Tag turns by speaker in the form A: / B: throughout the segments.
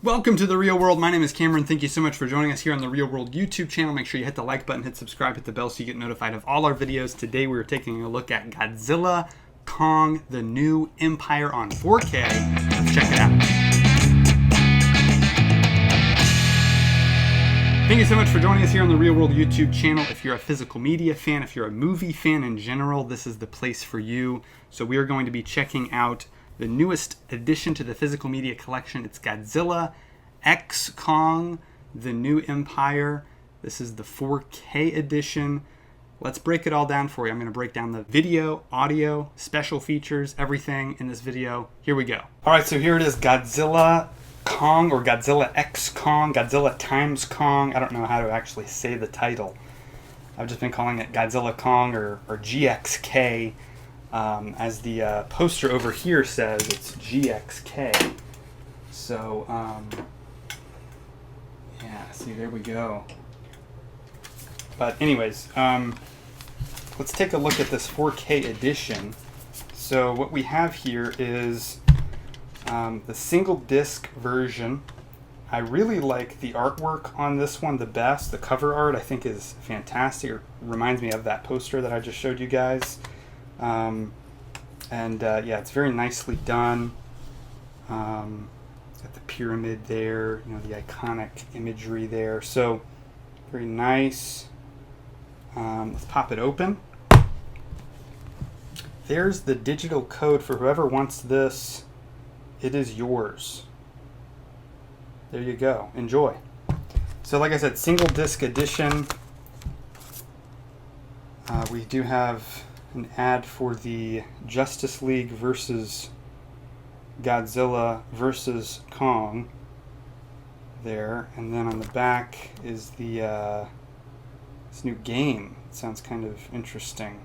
A: Welcome to The Real World. My name is Cameron. Thank you so much for joining us here on The Real World YouTube channel. Make sure you hit the like button, hit subscribe, hit the bell so you get notified of all our videos. Today we're taking a look at Godzilla, Kong, The New Empire on 4K. Let's check it out. Thank you so much for joining us here on The Real World YouTube channel. If you're a physical media fan, if you're a movie fan in general, this is the place for you. So we are going to be checking out the newest addition to the physical media collection. It's Godzilla X Kong, The New Empire. This is the 4K edition. Let's break it all down for you. I'm going to break down the video, audio, special features, everything in this video. Here we go. All right, so here it is, Godzilla Kong, or Godzilla X Kong, Godzilla times Kong. I don't know how to actually say the title. I've just been calling it Godzilla Kong or GXK. As the poster over here says, it's GXK. So, yeah, see, there we go. But anyways, let's take a look at this 4K edition. So what we have here is the single disc version. I really like the artwork on this one the best. The cover art I think is fantastic. It reminds me of that poster that I just showed you guys. Yeah, it's very nicely done. Got the pyramid there, you know, the iconic imagery there. So, very nice. Let's pop it open. There's the digital code for whoever wants this. It is yours. There you go. Enjoy. So, like I said, single disc edition. We do have an ad for the Justice League versus Godzilla versus Kong there, and then on the back is the this new game. It sounds kind of interesting.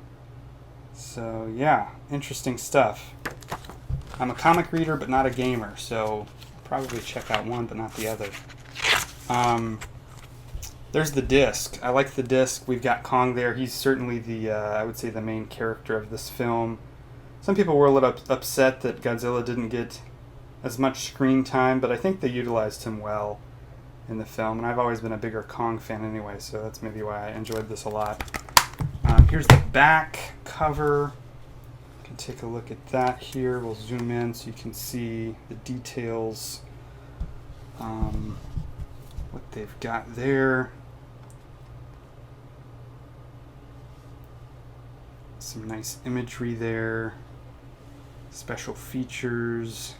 A: So yeah, interesting stuff. I'm a comic reader but not a gamer, so I'll probably check out one but not the other. There's the disc. I like the disc. We've got Kong there. He's certainly the, I would say, the main character of this film. Some people were a little upset that Godzilla didn't get as much screen time, but I think they utilized him well in the film. And I've always been a bigger Kong fan anyway, so that's maybe why I enjoyed this a lot. Here's the back cover. You can take a look at that here. We'll zoom in so you can see the details. What they've got there. Some nice imagery there, special features,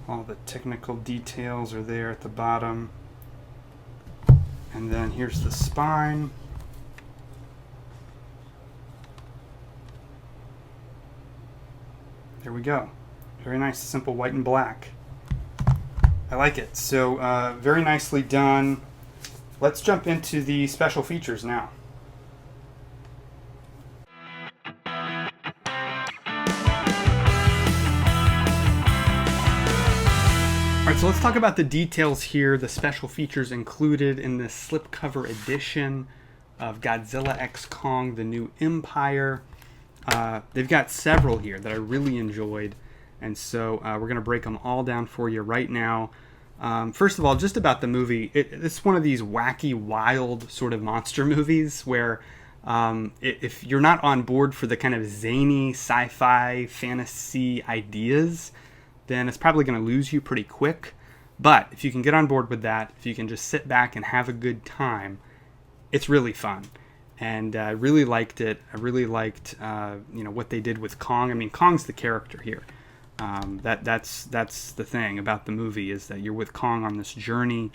A: all the technical details are there at the bottom. And then here's the spine. There we go. Very nice, simple white and black. I like it. So very nicely done. Let's jump into the special features now. Alright, so let's talk about the details here, the special features included in this slipcover edition of Godzilla X Kong, The New Empire. They've got several here that I really enjoyed, and so we're going to break them all down for you right now. First of all, just about the movie, it's one of these wacky, wild sort of monster movies where if you're not on board for the kind of zany sci-fi fantasy ideas, then it's probably going to lose you pretty quick. But if you can get on board with that, if you can just sit back and have a good time, it's really fun. And I really liked it. I really liked what they did with Kong. I mean, Kong's the character here. That's the thing about the movie, is that you're with Kong on this journey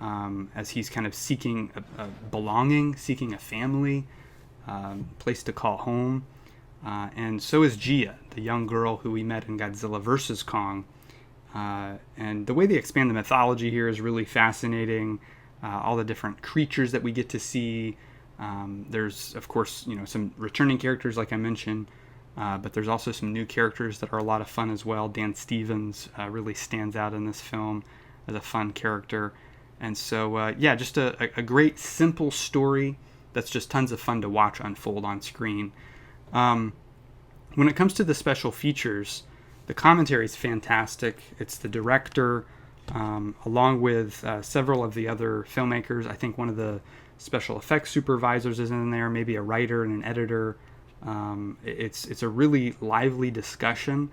A: as he's kind of seeking a belonging, seeking a family, place to call home. And so is Gia, the young girl who we met in Godzilla vs. Kong. And the way they expand the mythology here is really fascinating. All the different creatures that we get to see. There's, of course, some returning characters like I mentioned, but there's also some new characters that are a lot of fun as well. Dan Stevens really stands out in this film as a fun character. And so, yeah, just a great, simple story that's just tons of fun to watch unfold on screen. When it comes to the special features, the commentary is fantastic. It's the director, along with several of the other filmmakers. I think one of the special effects supervisors is in there, maybe a writer and an editor. It's a really lively discussion.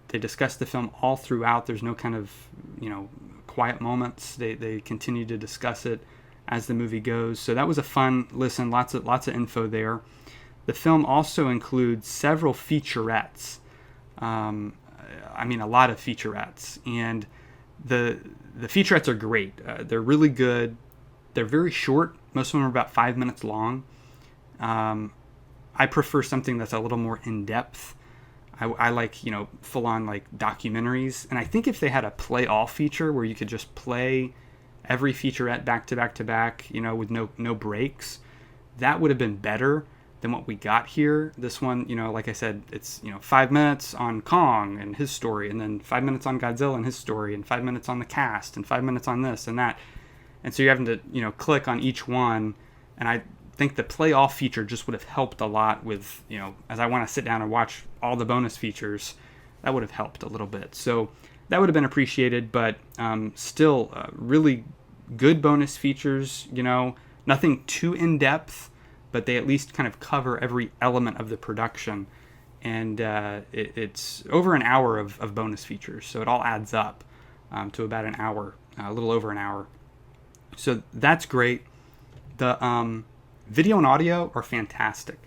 A: They discuss the film all throughout. There's no kind of, quiet moments. They continue to discuss it as the movie goes. So that was a fun listen. Lots of info there. The film also includes several featurettes. A lot of featurettes, and the featurettes are great. They're really good. They're very short. Most of them are about 5 minutes long. I prefer something that's a little more in depth. I like, full on like documentaries. And I think if they had a play all feature where you could just play every featurette back to back to back, with no breaks, that would have been better than what we got here. This one, like I said, it's, 5 minutes on Kong and his story, and then 5 minutes on Godzilla and his story, and 5 minutes on the cast, and 5 minutes on this and that. And so you're having to, click on each one. And I think the play all feature just would have helped a lot with, as I want to sit down and watch all the bonus features, that would have helped a little bit. So that would have been appreciated, but still really good bonus features, nothing too in depth, but they at least kind of cover every element of the production. And it's over an hour of bonus features, so it all adds up to about an hour, a little over an hour. So that's great. The video and audio are fantastic.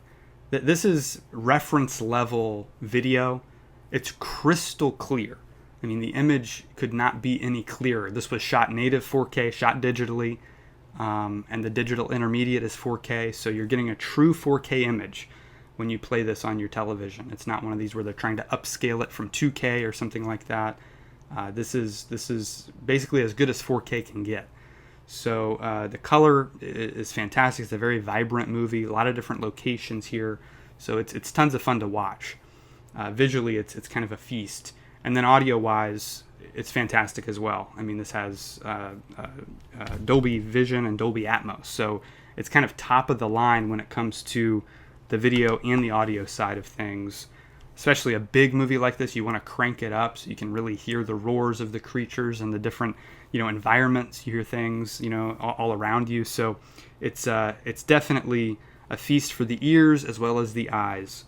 A: This is reference level video. It's crystal clear. I mean, the image could not be any clearer. This was shot native 4K, shot digitally, and the digital intermediate is 4K, so you're getting a true 4K image when you play this on your television. It's not one of these where they're trying to upscale it from 2K or something like that. This is basically as good as 4K can get. So the color is fantastic. It's a very vibrant movie. A lot of different locations here, so it's tons of fun to watch. Visually, it's kind of a feast. And then audio-wise, it's fantastic as well. I mean, this has Dolby Vision and Dolby Atmos, so it's kind of top of the line when it comes to the video and the audio side of things. Especially a big movie like this, you want to crank it up so you can really hear the roars of the creatures and the different, environments. You hear things, all around you. So it's definitely a feast for the ears as well as the eyes.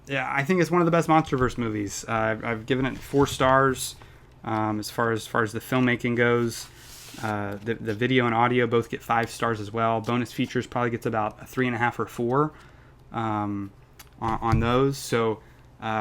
A: Yeah, I think it's one of the best MonsterVerse movies. I've given it 4 stars as far as the filmmaking goes. The video and audio both get 5 stars as well. Bonus features probably gets about a 3.5 or 4 on those. So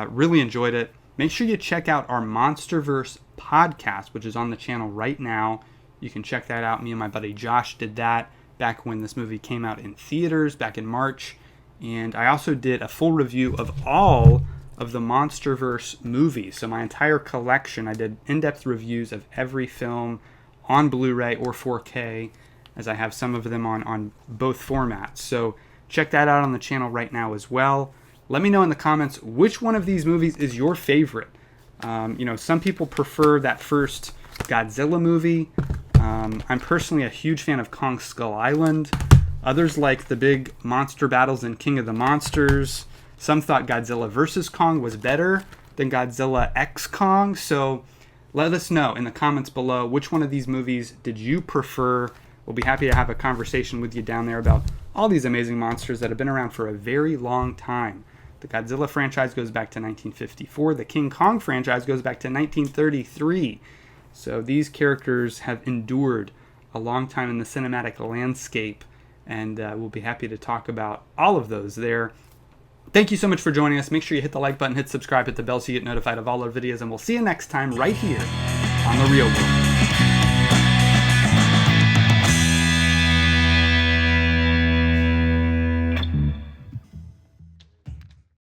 A: really enjoyed it. Make sure you check out our MonsterVerse podcast, which is on the channel right now. You can check that out. Me and my buddy Josh did that back when this movie came out in theaters back in March. And I also did a full review of all of the MonsterVerse movies. So my entire collection, I did in-depth reviews of every film on Blu-ray or 4K, as I have some of them on both formats. So check that out on the channel right now as well. Let me know in the comments which one of these movies is your favorite. Some people prefer that first Godzilla movie. I'm personally a huge fan of Kong Skull Island. Others like the big monster battles in King of the Monsters. Some thought Godzilla vs. Kong was better than Godzilla X Kong. So let us know in the comments below which one of these movies did you prefer. We'll be happy to have a conversation with you down there about all these amazing monsters that have been around for a very long time. The Godzilla franchise goes back to 1954. The King Kong franchise goes back to 1933. So these characters have endured a long time in the cinematic landscape, and we'll be happy to talk about all of those there. Thank you so much for joining us. Make sure you hit the like button, hit subscribe, hit the bell so you get notified of all our videos, and we'll see you next time right here on The Real World.